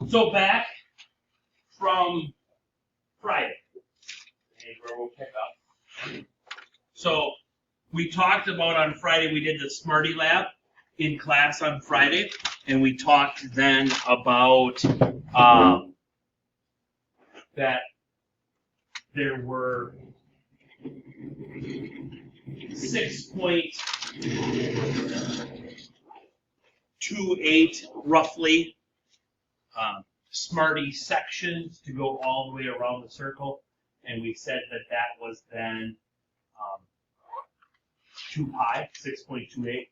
So back from Friday, is where we'll pick up. So we talked about on Friday, we did the Smarty Lab in class on Friday, and we talked then about that there were 6.28 roughly Smarty sections to go all the way around the circle, and we said that that was then 2 pi, 6.28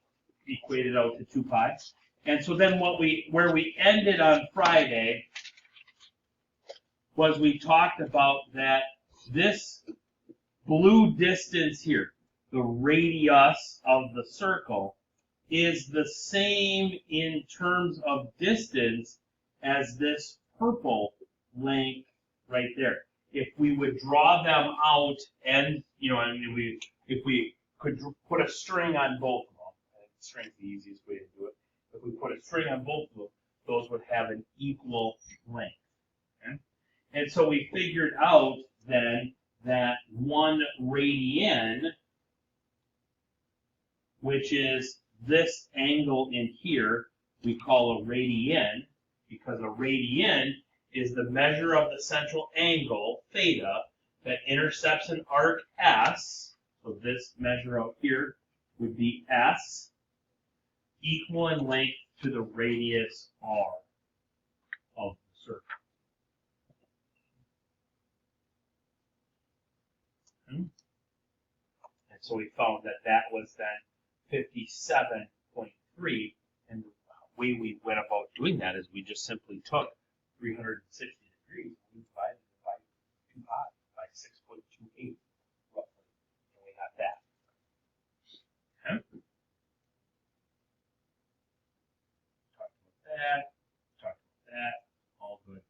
equated out to 2 pi. And so then where we ended on Friday was we talked about that this blue distance here, the radius of the circle, is the same in terms of distance as this purple length right there. If we would draw them out and, if we could put a string on both of them, I think string's the easiest way to do it. If we put a string on both of them, those would have an equal length. Okay? And so we figured out then that 1 radian, which is this angle in here, we call a radian, because a radian is the measure of the central angle, theta, that intercepts an arc S. So this measure out here would be S, equal in length to the radius R of the circle. And so we found that that was then 57.3, and the way we went about doing that is we just simply took 360 degrees and divided it by 2 pi, by 6.28 roughly, and we got that. Okay? Talked about that, all good there.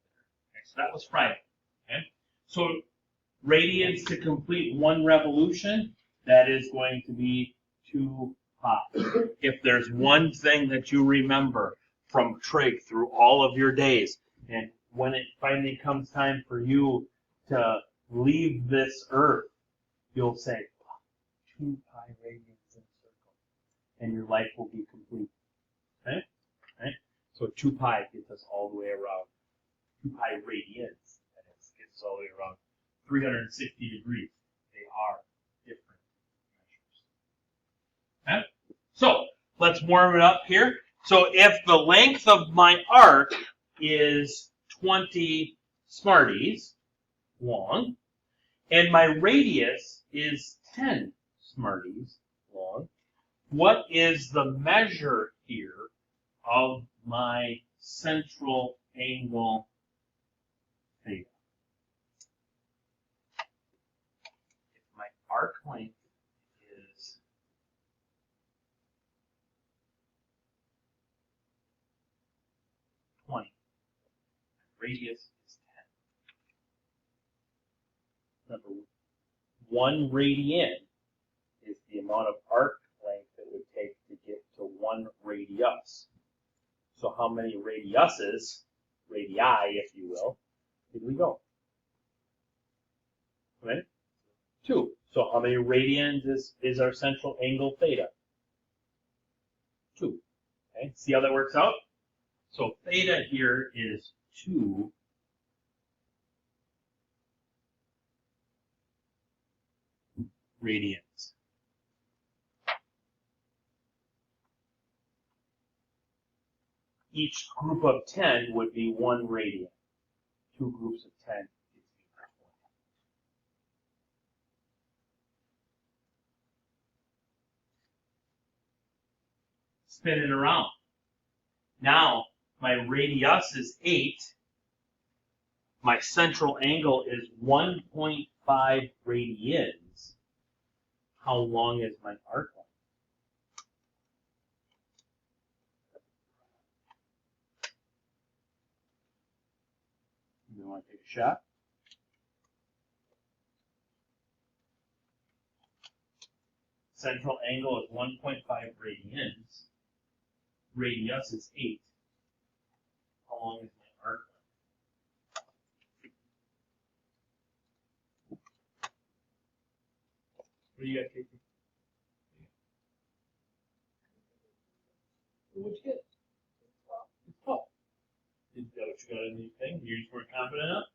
Okay, so that was Friday. Okay? So radians to complete 1 revolution, that is going to be 2 pi. If there's one thing that you remember from trig through all of your days, and when it finally comes time for you to leave this earth, you'll say, 2 pi radians in a circle, and your life will be complete. Okay? Right? So 2 pi gets us all the way around. 2 pi radians, that is, gets us all the way around 360 degrees. They are different measures. Okay? So let's warm it up here. So if the length of my arc is 20 Smarties long, and my radius is 10 Smarties long, what is the measure here of my central angle theta? If my arc length is 20, radius is 10. Remember, 1 radian is the amount of arc length it would take to get to 1 radius. So how many radiuses, radii if you will, did we go? Right? 2. So how many radians is our central angle theta? 2. Okay, see how that works out? So theta here is 2 radians. Each group of 10 would be 1 radian. 2 groups of 10 is equal to 1. Spin it around. Now, my radius is 8. My central angle is 1.5 radians. How long is my arc length? You want to take a shot? Central angle is 1.5 radians. Radius is 8. How long is my arc length. What do you got, Casey? What'd you get? It's 12. Is that what you got in the thing? You just weren't confident enough?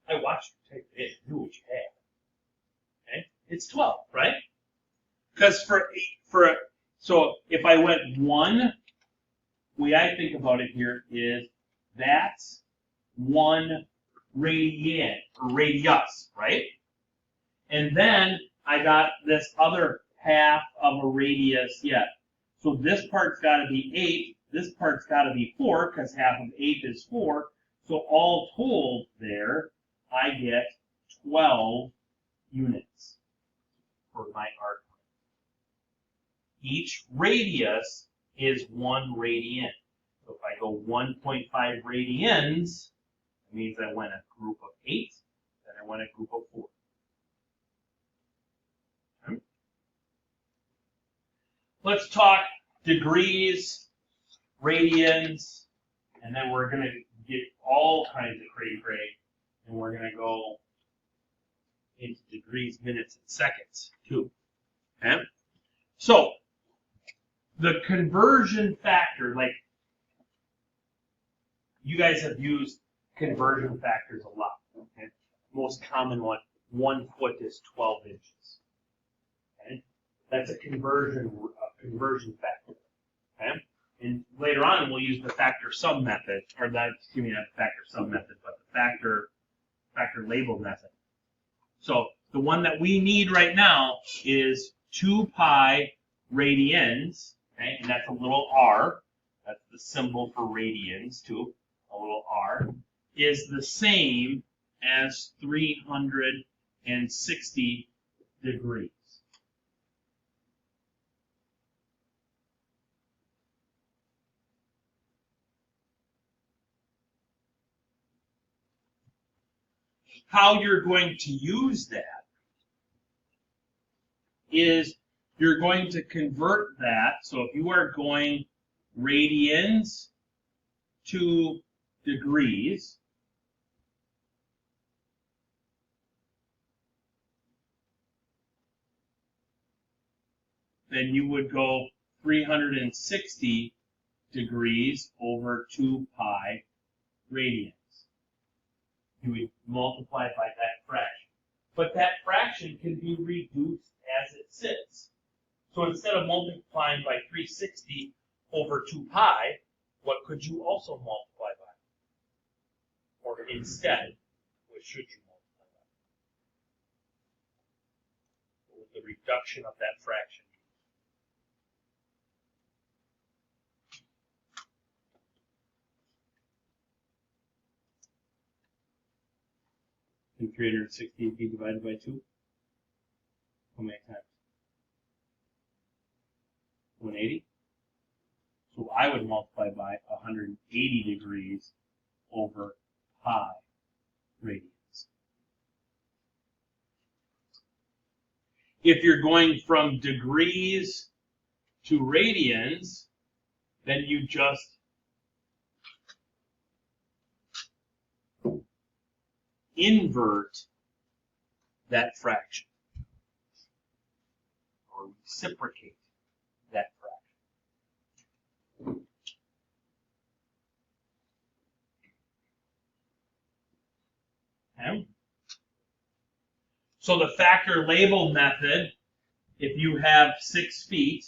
I watched you take it. I knew what you had. Okay? It's 12, right? Because so if I went 1, the way I think about it here is that's 1 radian, or radius, right? And then I got this other half of a radius yet. So this part's got to be 8. This part's got to be 4, because half of 8 is 4. So all told there, I get 12 units for my arc length. Each radius is 1 radian. So if I go 1.5 radians, it means I went a group of 8, then I went a group of 4. Okay. Let's talk degrees, radians, and then we're going to get all kinds of cray-cray, and we're going to go into degrees, minutes, and seconds, too. Okay? So, the conversion factor, like, you guys have used conversion factors a lot. Okay? Most common one, 1 foot is 12 inches. Okay? That's a conversion factor. Okay? And later on, we'll use the factor sum method, or that, excuse me, not the factor sum method, but the factor label method. So the one that we need right now is 2 pi radians, okay? And that's a little r. That's the symbol for radians, too. A little r is the same as 360 degrees. How you're going to use that is you're going to convert that. So if you are going radians to degrees, then you would go 360 degrees over 2 pi radians. You would multiply by that fraction. But that fraction can be reduced as it sits. So instead of multiplying by 360 over 2 pi, what could you also multiply by? Or instead, what should you multiply by? What would the reduction of that fraction be? Can 360 be divided by 2? How many times? 180? So I would multiply by 180 degrees over pi radians. If you're going from degrees to radians, then you just invert that fraction, or reciprocate that fraction. Okay. So the factor label method, if you have 6 feet,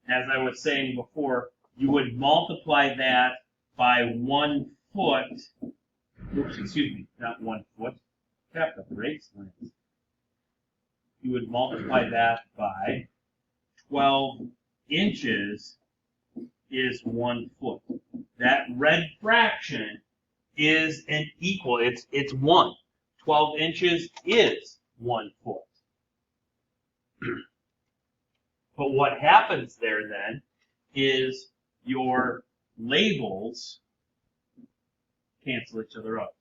as I was saying before, you would multiply that by 1 foot. Oops, excuse me, not 1 foot. Tap the brakes, Lance. You would multiply that by 12 inches is 1 foot. That red fraction is an equal. It's 1. 12 inches is 1 foot. But what happens there then is your labels cancel each other out.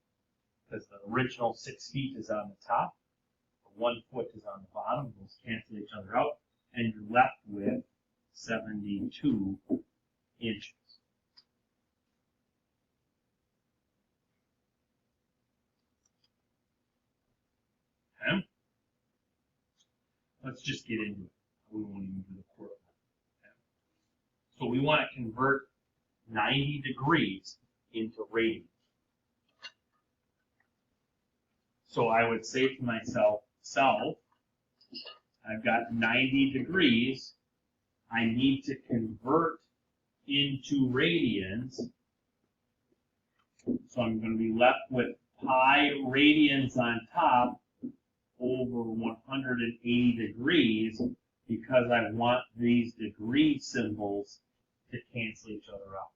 Because the original 6 feet is on the top, 1 foot is on the bottom, those cancel each other out, and you're left with 72 inches. Okay? Let's just get into it. We won't even do the quarter. Okay? So we want to convert 90 degrees into radians. So I would say to myself, I've got 90 degrees. I need to convert into radians. So I'm going to be left with pi radians on top over 180 degrees because I want these degree symbols to cancel each other out.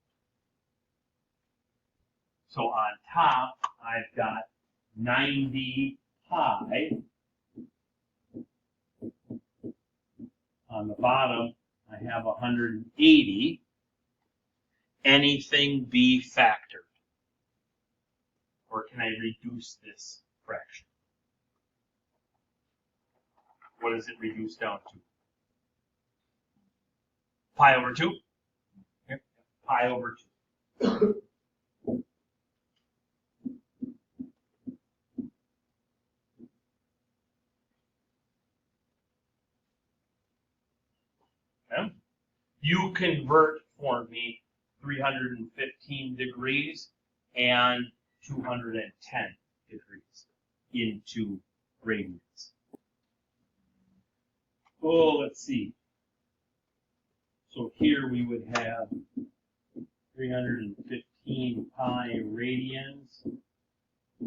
So on top, I've got 90 pi. On the bottom, I have 180. Anything be factored? Or can I reduce this fraction? What does it reduce down to? Pi over 2? Yep. Pi over 2. Okay. You convert for me 315 degrees and 210 degrees into radians. Oh, let's see. So here we would have 315 pi radians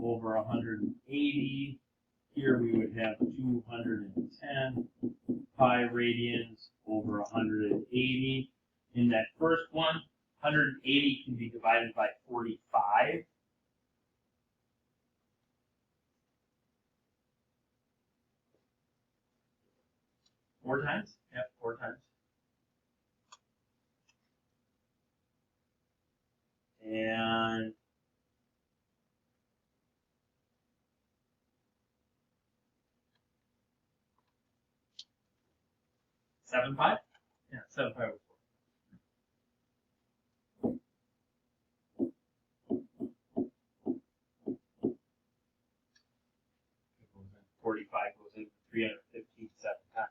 over 180. Here we would have 210 pi radians over 180. In that first one, 180 can be divided by 45. Four times? Yep, 4 times. And seven pi? Yeah, 7 pi over 4. 45 goes into 315 7 times.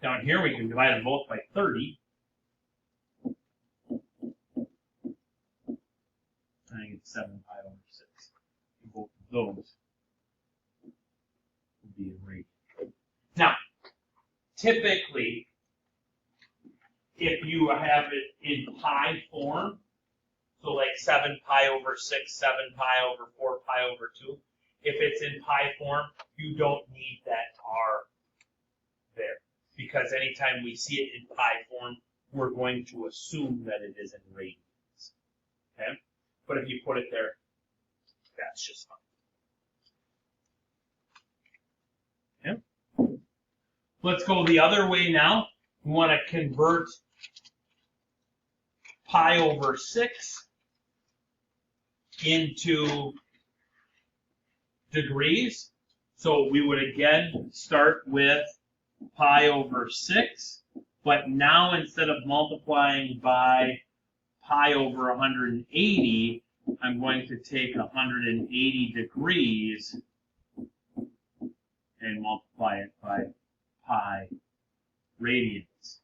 Down here we can divide them both by 30. I think it's 7 pi over 6. And both of those would be a radian. Now, typically, if you have it in pi form, so like 7 pi over 6, 7 pi over 4 pi over 2, if it's in pi form, you don't need that r there. Because anytime we see it in pi form, we're going to assume that it is in radians. Okay? But if you put it there, that's just fine. Okay? Let's go the other way now. We want to convert pi over 6 into degrees. So we would again start with pi over 6, but now instead of multiplying by pi over 180, I'm going to take 180 degrees and multiply it by pi radians.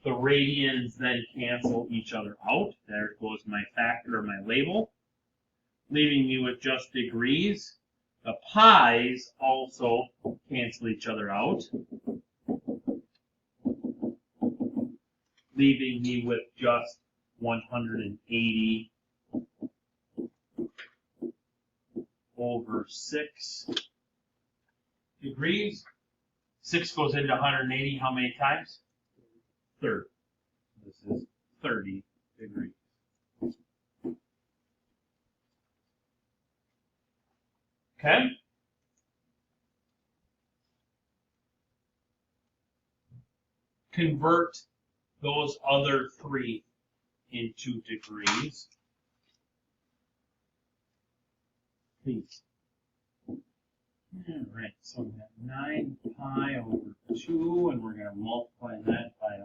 The radians then cancel each other out. There goes my factor or my label, leaving me with just degrees. The pi's also cancel each other out, leaving me with just 180 over 6 degrees. 6 goes into 180 how many times? 30. This is 30 degrees. Okay? Convert those other 3 into degrees. Please. All right, so we have 9 pi over 2, and we're going to multiply that by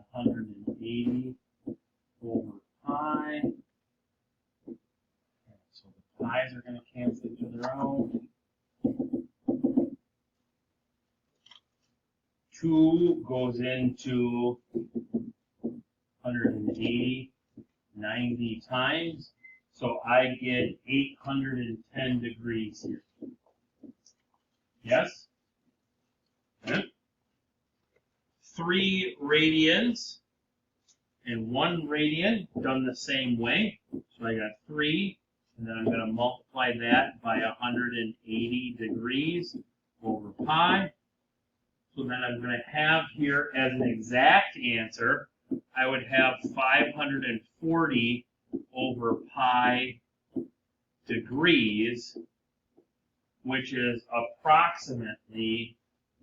pi's are going to cancel each other out. 2 goes into 180, 90 times. So I get 810 degrees here. Yes? Okay. 3 radians and 1 radian done the same way. So I got 3, and then I'm going to multiply that by 180 degrees over pi. So then I'm going to have here as an exact answer, I would have 540 over pi degrees, which is approximately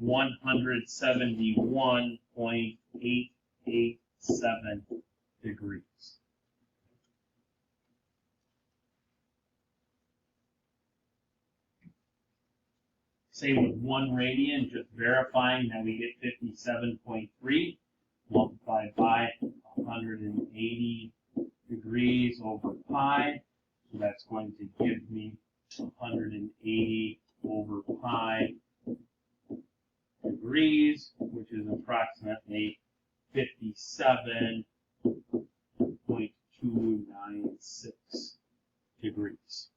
171.887 degrees. Same with 1 radian, just verifying that we get 57.3 multiplied by 180 degrees over pi. So that's going to give me 180 over pi degrees, which is approximately 57.296 degrees.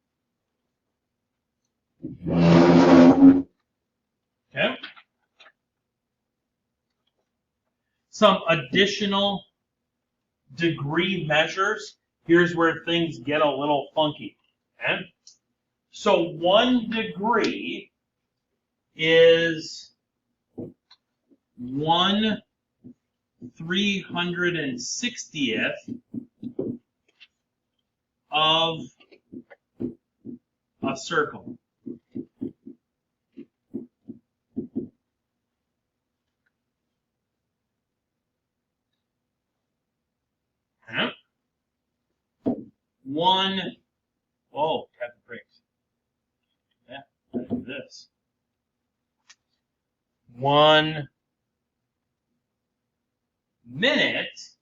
Okay. Some additional degree measures. Here's where things get a little funky. Okay? So 1 degree is 1/360th of a circle. Okay? Tap the brakes. Yeah, let's do this. 1 minute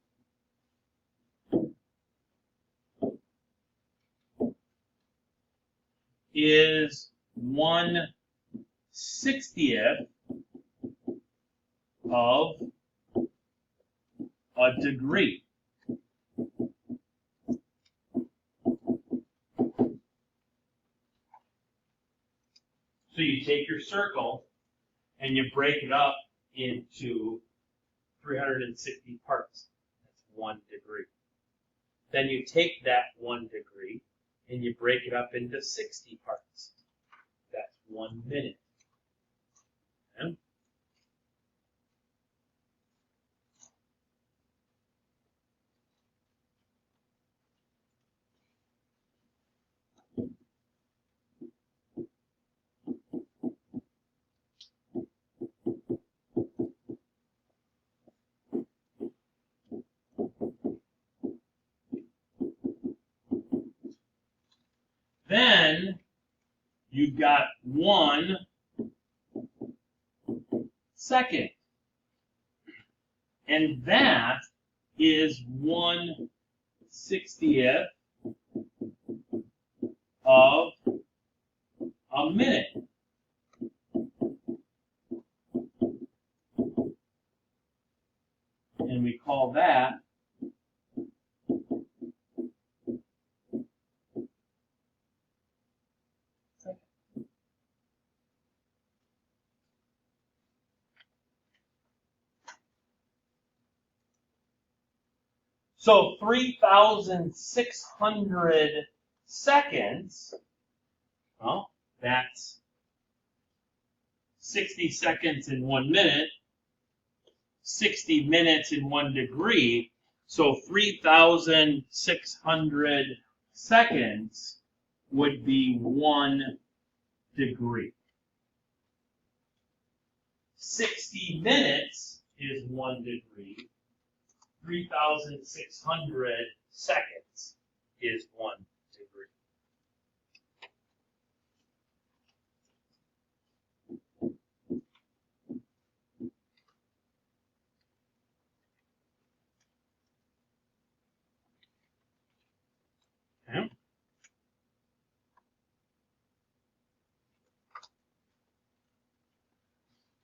is 1/60th of a degree. So you take your circle and you break it up into 360 parts. That's 1 degree. Then you take that 1 degree and you break it up into 60 parts. That's 1 minute. Okay? Then you've got 1 second. And that is 1/60th of a minute. And we call that second. So 3,600 seconds, well, that's 60 seconds in 1 minute, 60 minutes in 1 degree, so 3,600 seconds would be 1 degree. 60 minutes is 1 degree. 3,600 seconds is 1 degree. Okay.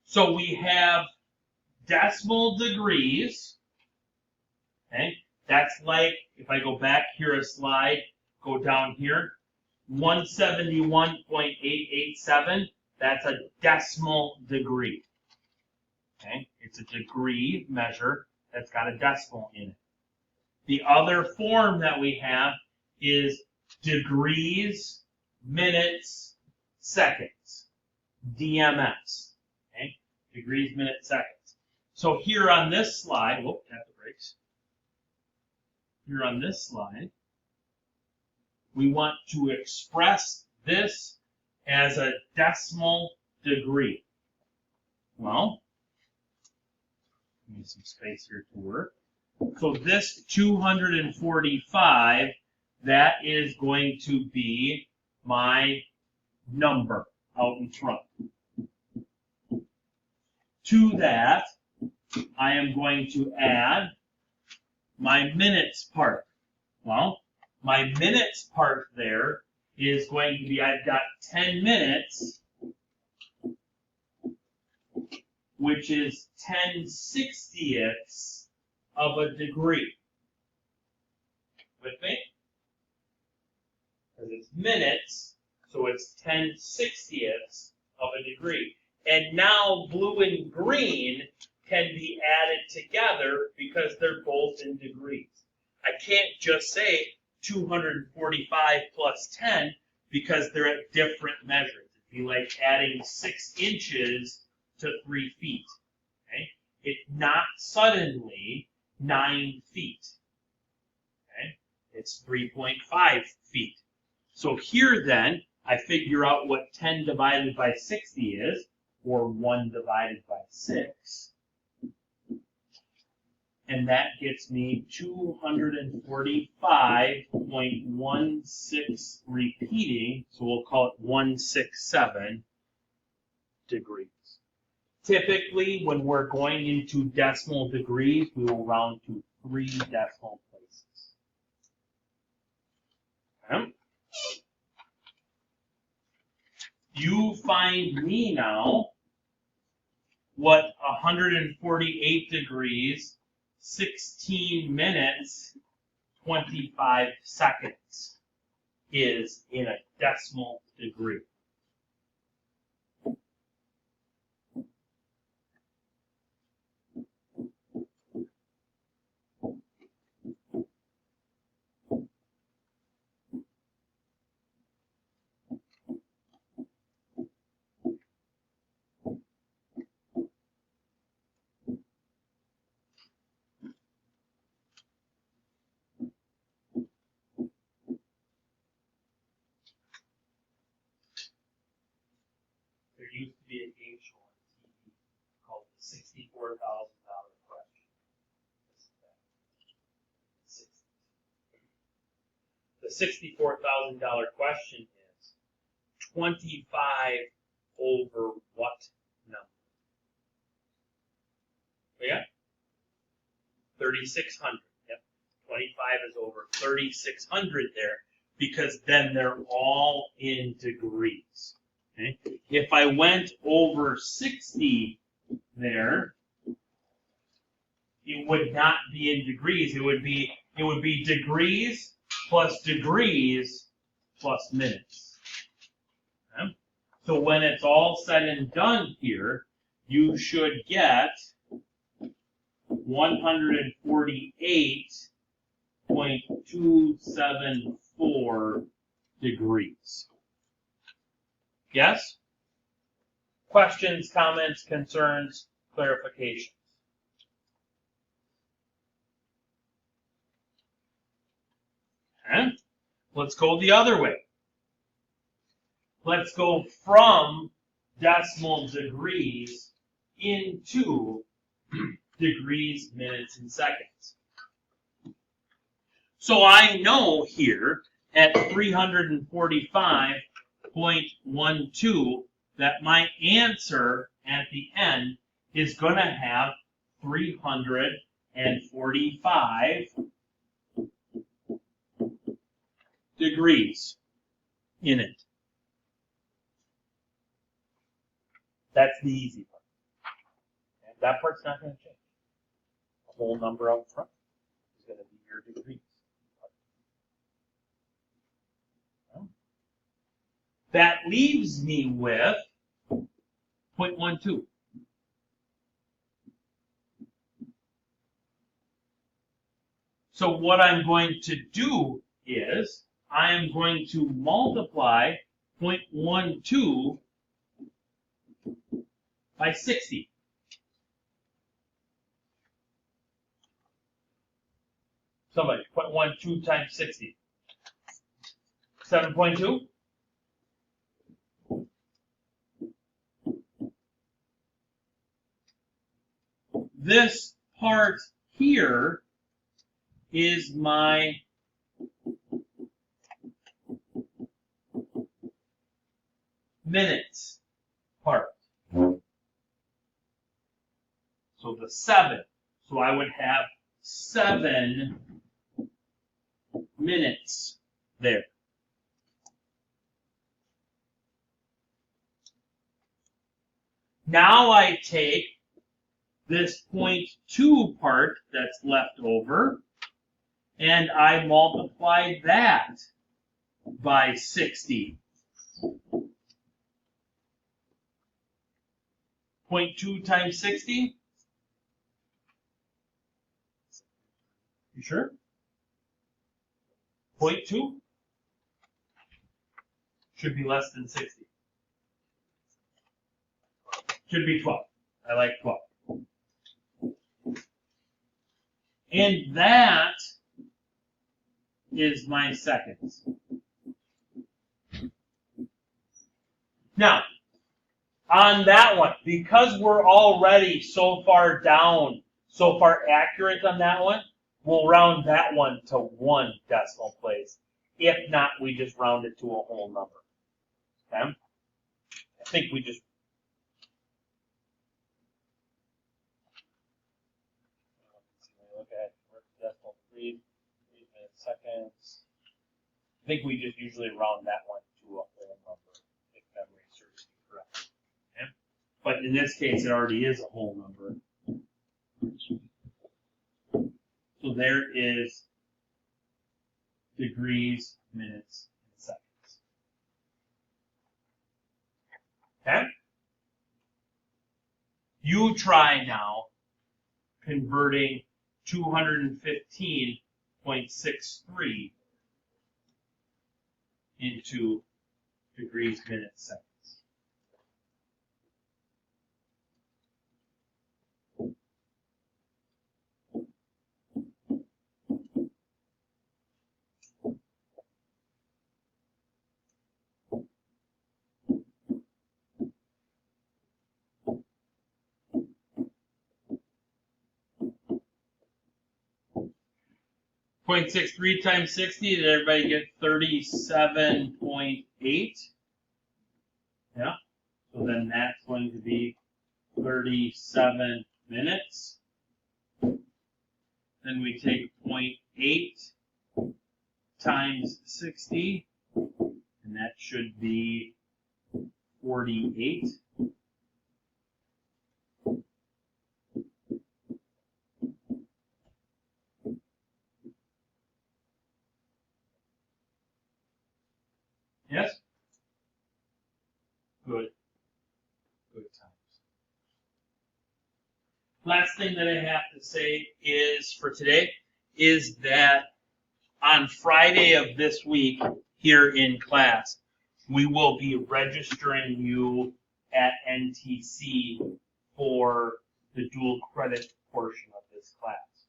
So we have decimal degrees. Okay, that's like, if I go back here a slide, go down here, 171.887, that's a decimal degree. Okay, it's a degree measure that's got a decimal in it. The other form that we have is degrees, minutes, seconds, DMS. Okay, degrees, minutes, seconds. So here on this slide, whoop, tap the brakes. Here on this slide, we want to express this as a decimal degree. Well, need some space here to work. So this 245, that is going to be my number out in front. To that, I am going to add my minutes part. Well, my minutes part there is going to be, I've got 10 minutes, which is 10/60ths of a degree. With me? Because it's minutes, so it's 10/60ths of a degree. And now blue and green can be added together because they're both in degrees. I can't just say 245 plus 10 because they're at different measures. It'd be like adding 6 inches to 3 feet. Okay? It's not suddenly 9 feet. Okay? It's 3.5 feet. So here then, I figure out what 10 divided by 60 is, or 1 divided by 6. And that gets me 245.16 repeating, so we'll call it 167 degrees. Typically, when we're going into decimal degrees, we will round to 3 decimal places. Okay. You find me now what 148 degrees, 16 minutes, 25 seconds is in a decimal degree. There used to be a game show on TV called the $64,000 question. The $64,000 question is 25 over what number? Yeah? 3,600. Yep. 25 is over 3,600 there because then they're all in degrees. Okay? If I went over 60 there, it would not be in degrees. It would be degrees plus minutes. Okay? So when it's all said and done here, you should get 148.274 degrees. Yes? Questions, comments, concerns, clarifications? Okay. Let's go the other way. Let's go from decimal degrees into degrees, minutes, and seconds. So I know here at 345.12 that my answer at the end is going to have 345 degrees in it. That's the easy part. that part's not going to change. The whole number up front is going to be your degrees. That leaves me with 0.12. So what I'm going to do is I am going to multiply 0.12 by 60. Somebody, 0.12 times 60. 7.2? This part here is my minutes part. So the 7. So I would have 7 minutes there. Now I take this 0.2 part that's left over, and I multiply that by 60. 0.2 times 60? You sure? 0.2? Should be less than 60. Should be 12. I like 12. And that is my seconds. Now, on that one, because we're already so far down, so far accurate on that one, we'll round that one to 1 decimal place. If not, we just round it to a whole number. Okay? I think we just... Look at decimal 3 minutes, seconds. I think we just usually round that one to a whole number, if memory serves me correct. Okay? But in this case, it already is a whole number. So there is degrees, minutes, and seconds. Okay? You try now converting 215.63 into degrees, minutes, seconds. 0.63 times 60, did everybody get 37.8? Yeah. So then that's going to be 37 minutes. Then we take 0.8 times 60, and that should be 48. Yes? Good. Good times. Last thing that I have to say is for today is that on Friday of this week here in class, we will be registering you at NTC for the dual credit portion of this class.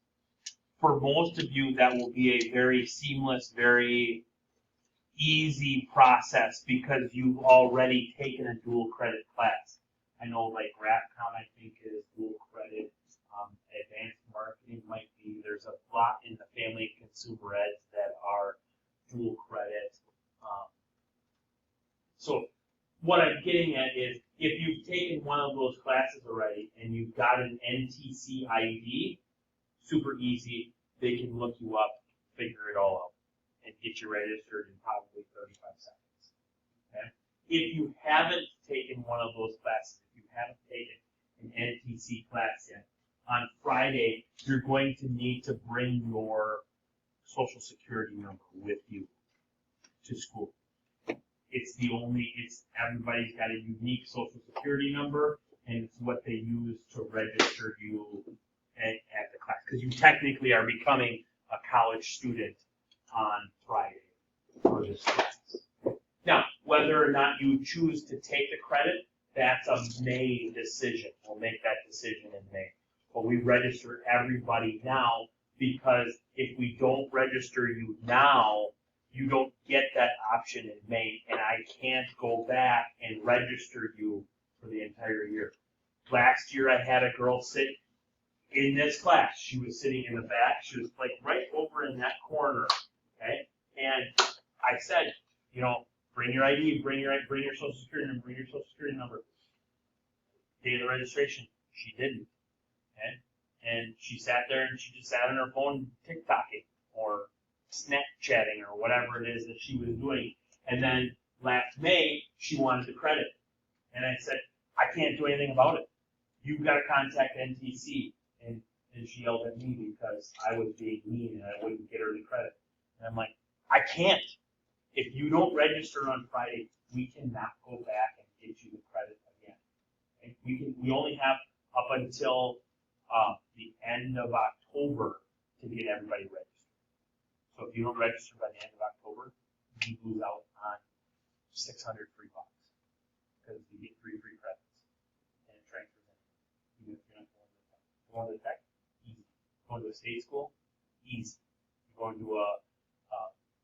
For most of you, that will be a very seamless, very easy process because you've already taken a dual credit class. I know like RAPCOM, I think, is dual credit. Advanced marketing might be. There's a lot in the family and consumer eds that are dual credit. So what I'm getting at is if you've taken one of those classes already and you've got an NTC ID, super easy. They can look you up, figure it all out, and get you registered in probably 35 seconds. Okay? If you haven't taken one of those classes, if you haven't taken an NTC class yet. On Friday, you're going to need to bring your social security number with you to school. Everybody's got a unique social security number, and it's what they use to register you at the class. Because you technically are becoming a college student on Friday for this class. Now, whether or not you choose to take the credit, that's a May decision. We'll make that decision in May. But we register everybody now, because if we don't register you now, you don't get that option in May, and I can't go back and register you for the entire year. Last year I had a girl sit in this class. She was sitting in the back. She was like right over in that corner, okay? And I said, bring your ID, bring your social security number, bring your social security number. Day of the registration, she didn't, okay? And she sat there and she just sat on her phone TikToking or Snapchatting or whatever it is that she was doing. And then last May, she wanted the credit. And I said, I can't do anything about it. You've got to contact NTC. And she yelled at me because I was being mean and I wouldn't get her the credit. And I'm like, I can't. If you don't register on Friday, we cannot go back and get you the credit again. And we only have up until the end of October to get everybody registered. So if you don't register by the end of October, you lose out on $600 free bucks because you get three free credits and it transfers in. Even if you're not going to the tech, easy. Going to a state school, easy. You're going to a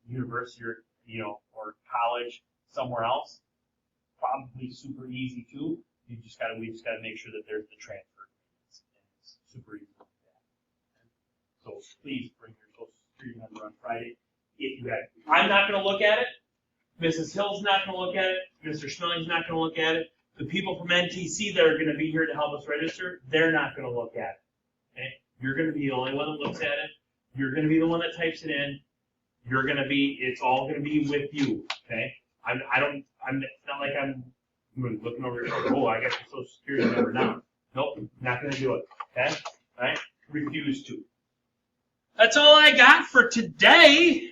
university or college somewhere else, probably super easy too. We just gotta make sure that there's the transfer. It's super easy like that. So please bring your social security number on Friday. If you have, I'm not going to look at it. Mrs. Hill's not going to look at it. Mr. Schmilling's not going to look at it. The people from NTC that are going to be here to help us register, they're not going to look at it. Okay? You're going to be the only one that looks at it. You're going to be the one that types it in. It's all going to be with you. Okay? It's not like I'm looking over your shoulder. Oh, I got your social security number now. Nope, not going to do it. Okay? All right? Refuse to. That's all I got for today.